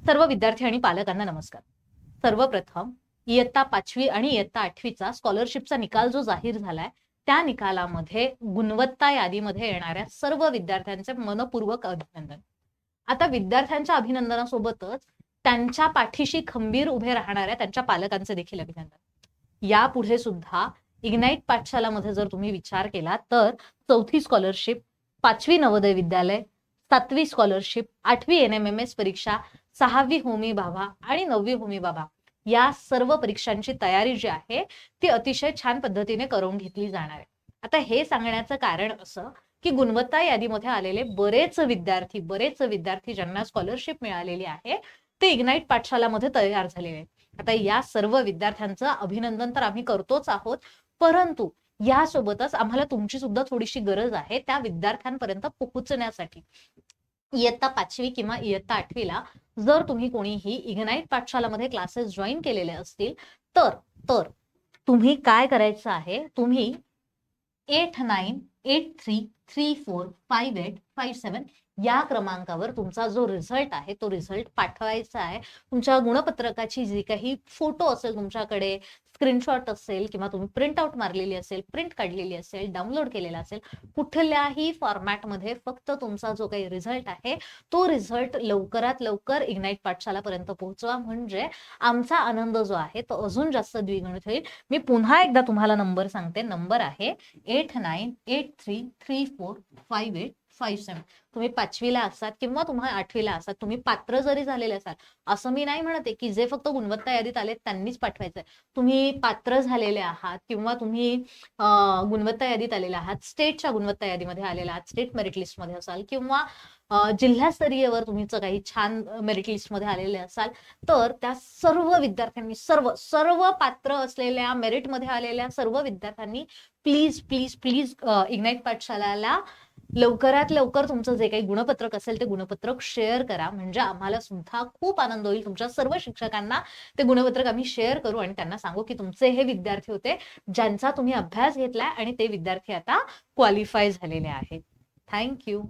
सर्व विद्यार्थी आणि पालकांना नमस्कार. सर्वप्रथम इयत्ता 5वी आणि इयत्ता 8वीचा स्कॉलरशिपचा निकाल जो जाहीर झालाय त्या निकालामध्ये गुणवत्ता यादीमध्ये येणाऱ्या सर्व विद्यार्थ्यांचे मनपूर्वक अभिनंदन. आता विद्यार्थ्यांच्या अभिनंदनासोबतच त्यांच्या पाठीशी खंबीर उभे राहणाऱ्या त्यांच्या पालकांचे देखील अभिनंदन. यापुढे सुद्धा इग्नाइट पाठशालामध्ये जर तुम्ही विचार केला तर 4थी scholarship, 5वी Navodaya Vidyalaya, 7वी scholarship, 8वी NMMS परीक्षा, 6वी होमी भाभा आणि 9वी होमी भाभा या सर्व परीक्षांची तयारी जी आहे ती अतिशय छान पद्धतीने करून घेतली जाणार आहे. आता हे सांगण्याचं कारण असं की गुणवत्ता यादीमध्ये आलेले बरेच विद्यार्थी ज्यांना स्कॉलरशिप मिळालेली आहे ते इग्नाइट पाठशालामध्ये तयार झालेले आहेत. आता या सर्व विद्यार्थ्यांचं अभिनंदन तर आम्ही करतोच आहोत, परंतु यासोबतच आम्हाला तुमची सुद्धा थोडीशी गरज आहे त्या विद्यार्थ्यांपर्यंत पोहोचण्यासाठी. इयत्ता 5वी किंवा इयत्ता 8वीला जर तुम्ही कोणीही इग्नाइट पाठशालामध्ये क्लासेस जॉईन केलेले असतील तर तुम्ही काय करायचं आहे, तुम्ही 8983345857 या क्रमांकावर तुमचा जो रिझल्ट आहे तो रिझल्ट पाठवायचा आहे. तुमच्या गुणपत्रकाची जी काही फोटो असेल तुमच्याकडे, स्क्रीनशॉट असेल किंवा तुम्ही प्रिंट आउट मारलेली असेल, प्रिंट काढलेली असेल, डाउनलोड केलेला असेल, कुठल्याही फॉर्मॅटमध्ये फक्त तुमचा जो काही रिझल्ट आहे तो रिझल्ट लवकरात लवकर इग्नाइट पाठशालापर्यंत पोहोचवा, म्हणजे आमचा आनंद जो आहे तो अजून जास्त द्विगुणित होईल. मी पुन्हा एकदा तुम्हाला नंबर सांगते. नंबर आहे 8983345857. तुम्ही 5वीला असाल किंवा तुम्ही 8वीला असाल, तुम्ही पात्र जरी झालेले असाल, असं मी नाही म्हणते की जे फक्त गुणवत्ता यादीत आले त्यांनीच पाठवायचंय. तुम्ही पात्र झालेले आहात किंवा तुम्ही गुणवत्ता यादीत आलेले आहात, स्टेटच्या गुणवत्ता यादीमध्ये आलेला आहात, स्टेट मेरिट लिस्ट मध्ये असाल किंवा जिल्हास्तरीयवर तुम्ही काही छान मेरिट लिस्ट मध्ये आलेले असाल, तर त्या सर्व विद्यार्थ्यांनी सर्व पात्र असलेल्या मेरिट मध्ये आलेल्या सर्व विद्यार्थ्यांनी प्लीज प्लीज प्लीज इग्नाइट पाठशालाला लवकरात लवकर तुमचं जे काही गुणपत्रक असेल ते गुणपत्रक शेअर करा, म्हणजे आम्हाला सुद्धा खूप आनंद होईल. तुमच्या सर्व शिक्षकांना ते गुणपत्रक आम्ही शेअर करू आणि त्यांना सांगू की तुमचे हे विद्यार्थी होते ज्यांचा तुम्ही अभ्यास घेतलाय आणि ते विद्यार्थी आता क्वालिफाय झालेले आहेत. थँक्यू.